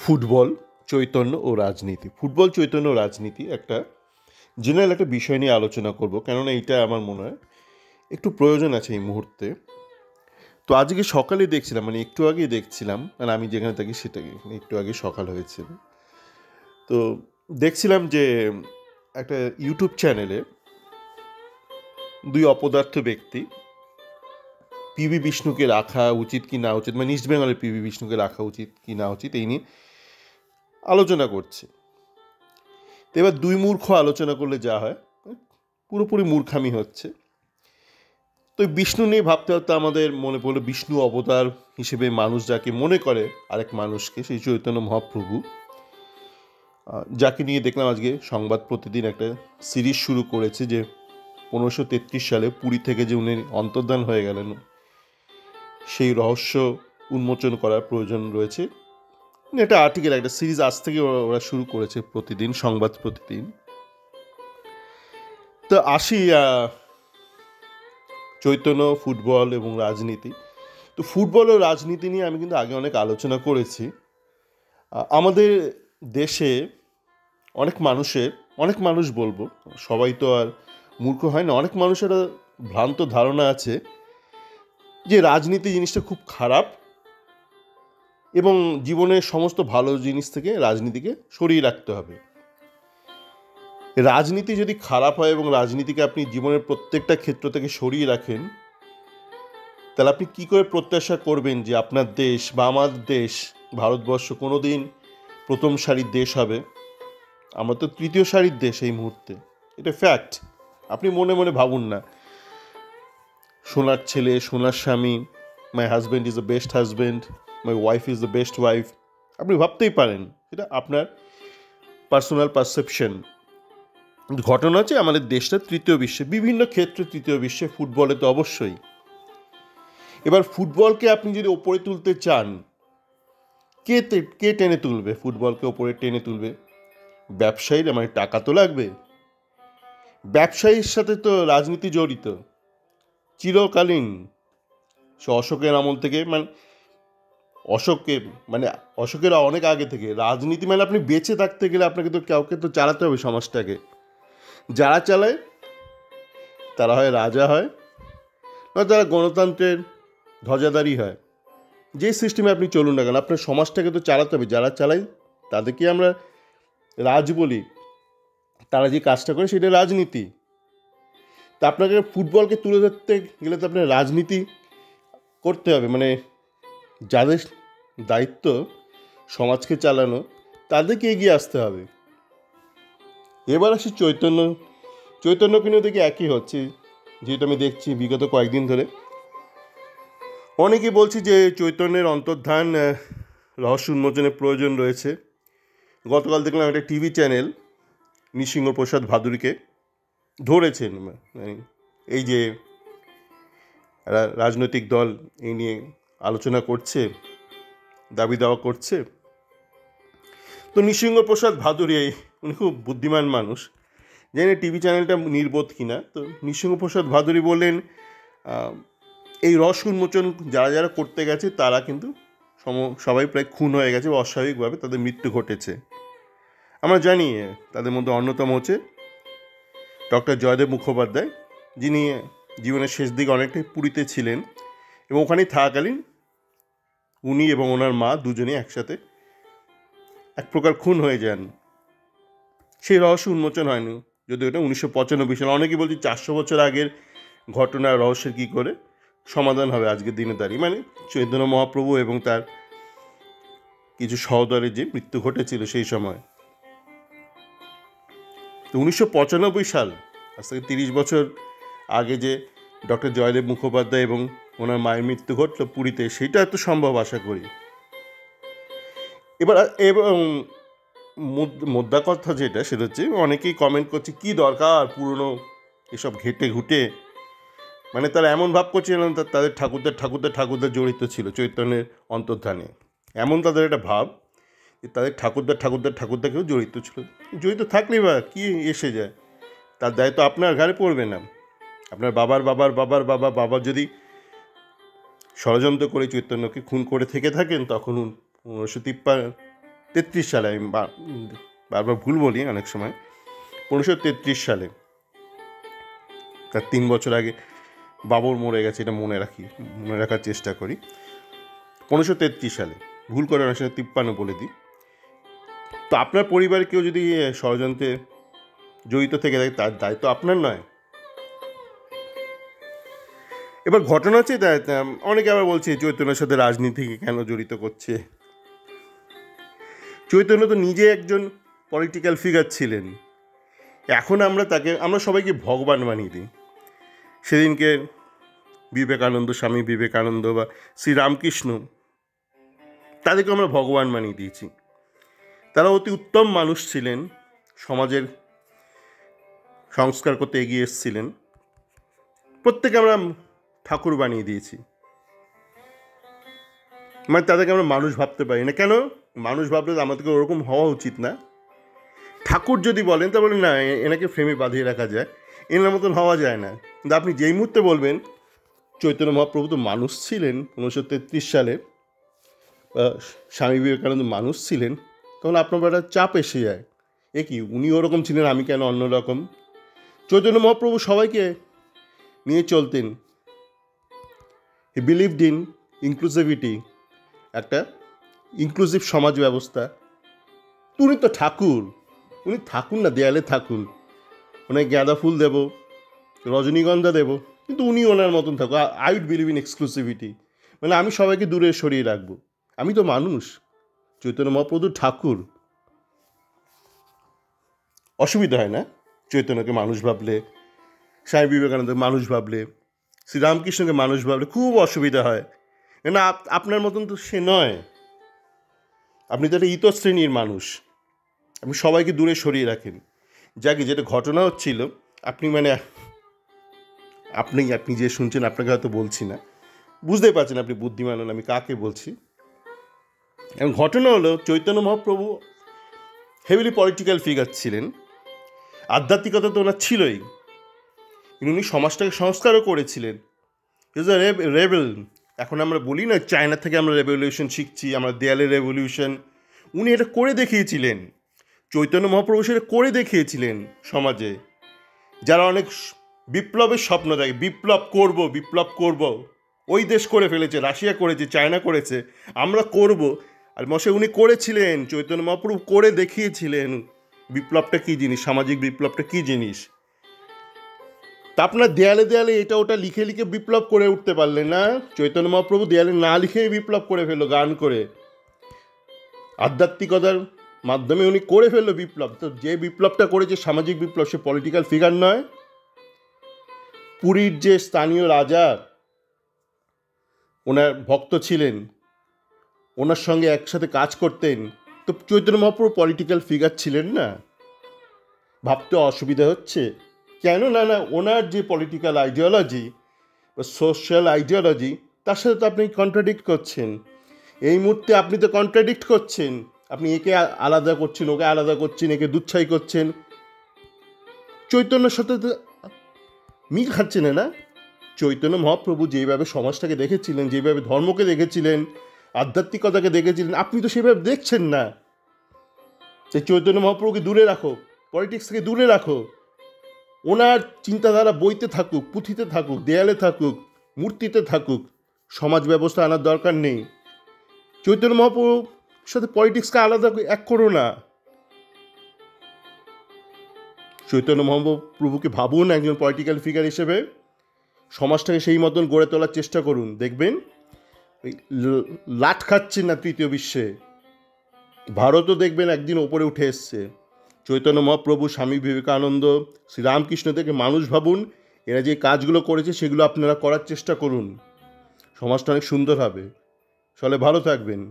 Football, Chaitanya ও রাজনীতি। Football, Chaitanya ও রাজনীতি একটা জেনারেল একটা বিষয় নিয়ে আলোচনা করব, কেননা এইটা আমার মনে হয় একটু প্রয়োজন আছে এই মুহূর্তে। তো আজকে সকালে দেখছিলাম, মানে একটু আগেই দেখছিলাম, মানে আমি যেখানে থাকি সেটাকে একটু আগে সকাল হয়েছিল। তো দেখছিলাম যে একটা ইউটিউব চ্যানেলে দুই অপদার্থ ব্যক্তি পিভি বিষ্ণুকে রাখা উচিত কি না উচিত, মানে ইস্ট বেঙ্গলের পিভি বিষ্ণুকে রাখা উচিত কি না উচিত এই নিয়ে আলোচনা করছে। তো এবার দুই মূর্খ আলোচনা করলে যা হয়, পুরোপুরি মূর্খামি হচ্ছে। তো বিষ্ণু নিয়ে ভাবতে ভাবতে আমাদের মনে পড়লো বিষ্ণু অবতার হিসেবে মানুষ যাকে মনে করে আরেক মানুষকে, সেই চৈতন্য মহাপ্রভু, যাকে নিয়ে দেখলাম আজকে সংবাদ প্রতিদিন একটা সিরিজ শুরু করেছে যে 1533 সালে পুরী থেকে যে উনি অন্তর্ধান হয়ে গেলেন, সেই রহস্য উন্মোচন করার প্রয়োজন রয়েছে। একটা আর্টিকেল, একটা সিরিজ আজ থেকে ওরা শুরু করেছে, প্রতিদিন সংবাদ প্রতিদিন। তো আসি চৈতন্য, ফুটবল এবং রাজনীতি। তো ফুটবল ও রাজনীতি নিয়ে আমি কিন্তু আগে অনেক আলোচনা করেছি। আমাদের দেশে অনেক মানুষ বলবো, সবাই তো আর মূর্খ হয় না, অনেক মানুষের ভ্রান্ত ধারণা আছে যে রাজনীতি জিনিসটা খুব খারাপ এবং জীবনের সমস্ত ভালো জিনিস থেকে রাজনীতিকে সরিয়ে রাখতে হবে। রাজনীতি যদি খারাপ হয় এবং রাজনীতিকে আপনি জীবনের প্রত্যেকটা ক্ষেত্র থেকে সরিয়ে রাখেন, তাহলে আপনি কী করে প্রত্যাশা করবেন যে আপনার দেশ বা আমার দেশ ভারতবর্ষ কোনো দিন প্রথম সারির দেশ হবে? আমরা তো তৃতীয় সারির দেশ এই মুহূর্তে, এটা ফ্যাক্ট। আপনি মনে মনে ভাবুন না, সোনার ছেলে, সোনার স্বামী, my husband is the best husband, my wife is the best wife. আপনি ভাবতেই পারেন, এটা আপনার পার্সোনাল পারসেপশন। ঘটনা হচ্ছে আমাদের দেশটা তৃতীয় বিশ্বে, বিভিন্ন ক্ষেত্রে তৃতীয় বিশ্বে, ফুটবলে তো অবশ্যই। এবার ফুটবলকে আপনি যদি ওপরে তুলতে চান, কে টেনে তুলবে? ফুটবলকে ওপরে টেনে তুলবে ব্যবসায়ীরা, মানে টাকা তো লাগবে। ব্যবসায়ীর সাথে তো রাজনীতি জড়িত চিরকালীন, সে অশোকের আমল থেকে, অশোকের অনেক আগে থেকে রাজনীতি, মানে আপনি বেঁচে থাকতে গেলে আপনাকে তো কাউকে তো চালাতে হবে সমাজটাকে। যারা চালায় তারা হয় রাজা হয়, বা তারা গণতন্ত্রের ধ্বজাধারী হয়। যে সিস্টেমে আপনি চলুন না কেন, আপনার সমাজটাকে তো চালাতে হবে। যারা চালায় তাদেরকে আমরা রাজ বলি, তারা যে কাজটা করে সেটা রাজনীতি। তা আপনাকে ফুটবলকে তুলে ধরতে গেলে তো আপনার রাজনীতি করতে হবে, মানে যাদের দায়িত্ব সমাজকে চালানো তাদেরকে এগিয়ে আসতে হবে। এবার আসি চৈতন্যকে নিয়ে দেখি একই হচ্ছে, যেহেতু আমি দেখছি বিগত কয়েকদিন ধরে অনেকেই বলছি যে চৈতন্যের অন্তর্ধান রহস্য উন্মোচনের প্রয়োজন রয়েছে। গতকাল দেখলাম একটা টিভি চ্যানেল নৃসিংহপ্রসাদ ভাদুড়িকে ধরেছেন, এই যে রাজনৈতিক দল এই নিয়ে আলোচনা করছে, দাবি দাওয়া করছে। তো নৃসিংহপ্রসাদ ভাদুড়ি উনি খুব বুদ্ধিমান মানুষ, জানি না টিভি চ্যানেলটা নির্বোধ কিনা। তো নৃসিংহপ্রসাদ ভাদুড়ি বললেন এই রহস্য উন্মোচন যারা যারা করতে গেছে তারা কিন্তু সবাই প্রায় খুন হয়ে গেছে, অস্বাভাবিকভাবে তাদের মৃত্যু ঘটেছে। আমরা জানি তাদের মধ্যে অন্যতম হচ্ছে ডক্টর জয়দেব মুখোপাধ্যায়, যিনি জীবনের শেষ দিকে অনেকটাই পুরীতে ছিলেন এবং ওখানেই থাকাকালীন উনি এবং ওনার মা দুজনেই একসাথে এক প্রকার খুন হয়ে যান। সেই রহস্য উন্মোচন হয়নি, যদি ওটা 1995 সালে। অনেকেই বলছি 400 বছর আগের ঘটনার রহস্যের কী করে সমাধান হবে আজকের দিনে দাঁড়িয়ে, মানে চৈতন্য মহাপ্রভু এবং তার কিছু সহোদরের যে মৃত্যু ঘটেছিল সেই সময়। তো 1995 সাল, আজ থেকে 30 বছর আগে যে ডক্টর জয়দেব মুখোপাধ্যায় এবং ওনার মায়ের মৃত্যু ঘটল পুরীতে, সেটা এত সম্ভব আশা করি। এবং মোদ্দা কথা যেটা, সেটা হচ্ছে অনেকেই কমেন্ট করছে কী দরকার পুরনো এসব ঘেটে ঘুটে, মানে তারা এমন ভাব করছিলেন তাদের ঠাকুরদার জড়িত ছিল চৈতন্যের অন্তর্ধানে, এমন তাদের একটা ভাব যে তাদের ঠাকুরদাকেও জড়িত ছিল। জড়িত থাকলেই বা কী এসে যায়, তার দায়িত্ব আপনার ঘাড়ে পড়বে না। আপনার বাবা যদি ষড়যন্ত্র করে চৈতন্যকে খুন করে থেকে থাকেন, তখন তেত্রিশ সালে, আমি বারবার ভুল বলি অনেক সময়, 1533 সালে, তার 3 বছর আগে বাবর মরে গেছে, এটা মনে রাখার চেষ্টা করি। 1533 সালে, ভুল করে অনেক সময় 53 বলে দিই। তো আপনার পরিবারে কেউ যদি ষড়যন্ত্রে জড়িত থেকে থাকে, তার দায়িত্ব আপনার নয়। এবার ঘটনা হচ্ছে, অনেকে আবার বলছে চৈতন্যের সাথে রাজনীতিকে কেন জড়িত করছে। চৈতন্য তো নিজে একজন পলিটিক্যাল ফিগার ছিলেন। এখন আমরা সবাইকে ভগবান বানিয়ে দিই। সেদিনকে বিবেকানন্দ, স্বামী বিবেকানন্দ বা শ্রীরামকৃষ্ণ, তাদেরকে আমরা ভগবান বানিয়ে দিয়েছি। তারা অতি উত্তম মানুষ ছিলেন, সমাজের সংস্কার করতে এগিয়ে এসেছিলেন। প্রত্যেকে আমরা ঠাকুর বানিয়ে দিয়েছি, মানে তাদেরকে আমরা মানুষ ভাবতে পারি না। কেন? মানুষ ভাবলে আমাদেরকে ওরকম হওয়া উচিত না। ঠাকুর যদি বলেন তা বলেন না, এনাকে ফ্রেমে বাঁধিয়ে রাখা যায়, এনার মতন হওয়া যায় না। কিন্তু আপনি যেই মুহূর্তে বলবেন চৈতন্য মহাপ্রভু তো মানুষ ছিলেন 1933 সালে, স্বামী বিবেকানন্দ মানুষ ছিলেন, তখন আপনার একটা চাপ এসে যায়, এ কি উনি ওরকম ছিলেন, আমি কেন অন্যরকম। চৈতন্য মহাপ্রভু সবাইকে নিয়ে চলতেন। হি বিলিভড ইন ইনক্লুসিভিটি, একটা ইনক্লুসিভ সমাজ ব্যবস্থা। উনি তো ঠাকুর, উনি থাকুন না, দেয়ালে থাকুন, ওনাকে গাঁদা ফুল দেব, রজনীগন্ধা দেব, কিন্তু উনি ওনার মতন থাকুন। I would believe in exclusivity, মানে আমি সবাইকে দূরে সরিয়ে রাখবো, আমি তো মানুষ। চৈতন্য মহাপ্রভু ঠাকুর, অসুবিধা হয় না চৈতন্যকে মানুষ ভাবলে, স্বামী বিবেকানন্দকে মানুষ ভাবলে, শ্রীরামকৃষ্ণকে মানুষ ভাবলে খুব অসুবিধা হয়। কেন আপনার মতন তো সে নয়, আপনি তো একটা ইতর শ্রেণীর মানুষ, আপনি সবাইকে দূরে সরিয়ে রাখেন। যাকে যেটা ঘটনা হচ্ছিল, আপনি যে শুনছেন, আপনাকে হয়তো বলছি না, বুঝতেই পারছেন আপনি বুদ্ধিমান হন আমি কাকে বলছি। এবং ঘটনা হলো, Chaitanya Mahaprabhu heavily political figure ছিলেন, আধ্যাত্মিকতা তো ওনার ছিলই, উনি সমাজটাকে সংস্কারও করেছিলেন। Is a rebel. এখন আমরা বলি না চায়না থেকে আমরা রেভলিউশন শিখছি, আমরা দেয়ালের রেভলিউশন, উনি এটা করে দেখিয়েছিলেন। চৈতন্য মহাপ্রভু সেটা করে দেখিয়েছিলেন। সমাজে যারা অনেক বিপ্লবের স্বপ্ন দেখে, বিপ্লব করব, ওই দেশ করে ফেলেছে, রাশিয়া করেছে, চায়না করেছে, আমরা করব, আর উনি করেছিলেন। চৈতন্য মহাপ্রভু করে দেখিয়েছিলেন বিপ্লবটা কী জিনিস, সামাজিক বিপ্লবটা কী জিনিস। তা আপনার দেয়ালে এটা ওটা লিখে বিপ্লব করে উঠতে পারলেন না। চৈতন্য মহাপ্রভু দেয়ালে না লিখেই বিপ্লব করে ফেললো, গান করে, আধ্যাত্মিকতার মাধ্যমে উনি করে ফেললো বিপ্লব। তো যে বিপ্লবটা করেছে সামাজিক বিপ্লব, সে পলিটিক্যাল ফিগার নয়। পুরীর যে স্থানীয় রাজা ওনার ভক্ত ছিলেন, ওনার সঙ্গে একসাথে কাজ করতেন, তো চৈতন্য মহাপ্রভু পলিটিক্যাল ফিগার ছিলেন না? ভাবতে অসুবিধা হচ্ছে কেন? না, ওনার যে পলিটিক্যাল আইডিওলজি বা সোশ্যাল আইডিওলজি, তার সাথে তো আপনি কন্ট্রাডিক্ট করছেন। এই মুহূর্তে আপনি তো কন্ট্রাডিক্ট করছেন, আপনি একে আলাদা করছেন, ওকে আলাদা করছেন, একে দুচ্ছাই করছেন। চৈতন্যের সাথে তো মিল খাচ্ছে না। চৈতন্য মহাপ্রভু যেভাবে সমাজটাকে দেখেছিলেন, যেভাবে ধর্মকে দেখেছিলেন, আধ্যাত্মিকতাকে দেখেছিলেন, আপনি তো সেভাবে দেখছেন না। সেই চৈতন্য মহাপ্রভুকে দূরে রাখো, পলিটিক্স থেকে দূরে রাখো। ওনার চিন্তাধারা বইতে থাকুক, পুঁথিতে থাকুক, দেয়ালে থাকুক, মূর্তিতে থাকুক, সমাজ ব্যবস্থা আনার দরকার নেই। চৈতন্য মহাপ্রভুর সাথে পলিটিক্সকে আলাদা এক করো না। চৈতন্য মহাপ্রভুকে ভাবুন একজন পলিটিক্যাল ফিগার হিসেবে, সমাজটাকে সেই মতন গড়ে তোলার চেষ্টা করুন। দেখবেন লাট খাচ্ছেন না তৃতীয় বিশ্বে, ভারতও দেখবেন একদিন ওপরে উঠে এসছে। চৈতন্য মহাপ্রভু, স্বামী বিবেকানন্দ, শ্রীরামকৃষ্ণ থেকে মানুষ ভাবুন, এরা যে কাজগুলো করেছে সেগুলো আপনারা করার চেষ্টা করুন, সমাজটা অনেক সুন্দর হবে। চলে, ভালো থাকবেন।